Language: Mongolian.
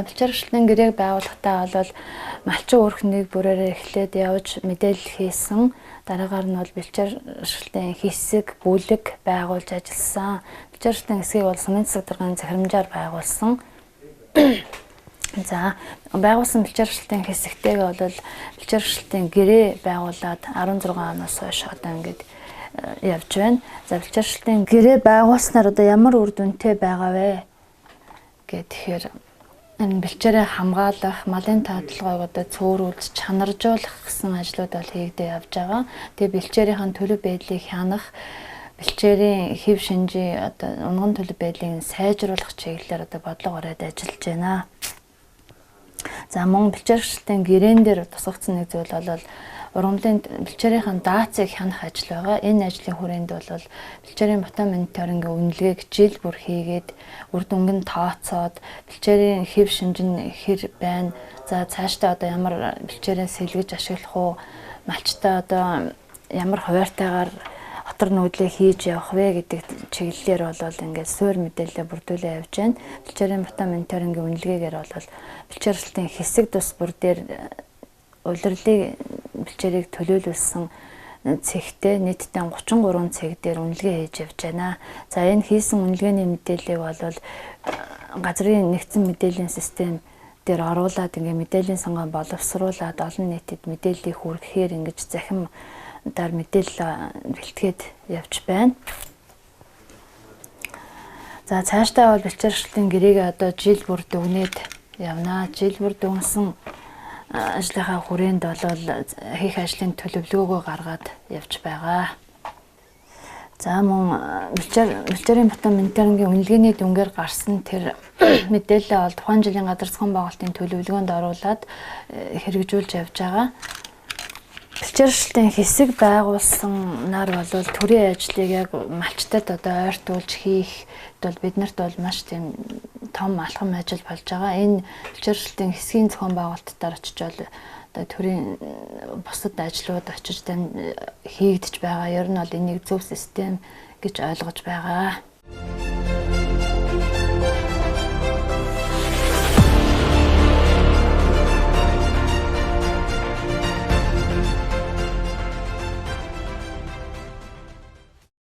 бэлчээрчлэн гэрээг байгуулахдаа бол малчин өрхнийг бүрээрээ эхлээд явж мэдээлэл хийсэн. Дараагаар нь бол бэлчээрчлэн хэсэг, бүлэг байгуулж ажилласан. Бэлчээрчлэн хэсгийг бол сумын засаг дарганы захирамжаар байгуулсан. За байгуулсан бэлчээрчлэн хэсэгтэйгээ бол бэлчээрчлэн гэрээ байгуулад 16 оноос хойш одоо ингээд явж байна. За бэлчээрчлэн гэрээ байгуулснаар одоо ямар үр дүнтэй байгаа вэ гэхээр энэ бэлчээрээ хамгаалах, малын таталгааг одоо цөөрүүлж, чанаржуулах гэсэн ажлууд бол хийгдэж явж байгаа. Тэгээ бэлчээрийн төлөв байдлыг хянах, бэлчээрийн хэв шинжийн одоо унган төлөв байдлыг сайжруулах чиглэлээр одоо бодлого бариад ажиллаж байна. За мөн бэлчээрчлэн гэрээн дээр тусгацсан нэг зүйл бол ургамлын бэлчээрийн даацыг хянах ажил байгаа. Энэ ажлын хүрээнд бол бэлчээрийн ботон мониторингийн үнэлгээг жил бүр хийгээд үр дүнг нь тооцоод бэлчээрийн хэв шинж нь хэр байна. За цаашдаа одоо ямар бэлчээрээ сэлгэж ашиглах уу? Малчтаа одоо ямар хуваарьтайгаар хотор нүүдлээ хийж явах вэ гэдэг чиглэлээр бол ингээд суур мэдээлэл бүрдүүлээ явж байна. Бэлчээрийн ботон мониторингийн үнэлгээгээр бол бэлчээрчлэлтийн хэсэг тус бүр дээр улирлыг бэлчээрийг төлөөлүүлсэн цэгтээ нийтдээ 33 цэг дээр үнэлгээ хийж явж байна. За энэ хийсэн үнэлгээний мэдээллийг бол газрын нэгдсэн мэдээллийн систем дээр оруулаад ингээ мэдээллийн сонгоо боловсруулад олон нийтэд мэдээллийг хүргэхээр ингэж захим даар мэдээлэл бэлтгээд явж байна. За цаашдаа бол бэлчээрчлэлтийн гэрээг одоо жил бүр дүгнээд явна. Жил бүр дүнсэн ажлынхаа хүрээнд бол хийх ажлын төлөвлөгөөгөө гаргаад явж байгаа. За мөн бэлчээрийн ботон мониторингийн үнэлгээний дүнгээр гарсан тэр мэдээлэл бол тухайн жилийн газар зохион байгуулалтын төлөвлөгөөнд оруулаад хэрэгжүүлж явж байгаа. Бэлчээрчлэлтийн хэсэг байгуулсан нар бол төрийн ажлыг яг малчтад одоо ойртуулж хийх бол биднэрт бол маш тийм том алхам ажил болж байгаа. Энэ бэлчээрчлэлтийн хэсгийн зохион байгуулалтаар очиж одоо төрийн бусад ажлууд очиж хийгдэж байгаа. Ер нь бол энийг зөв систем гэж ойлгож байгаа.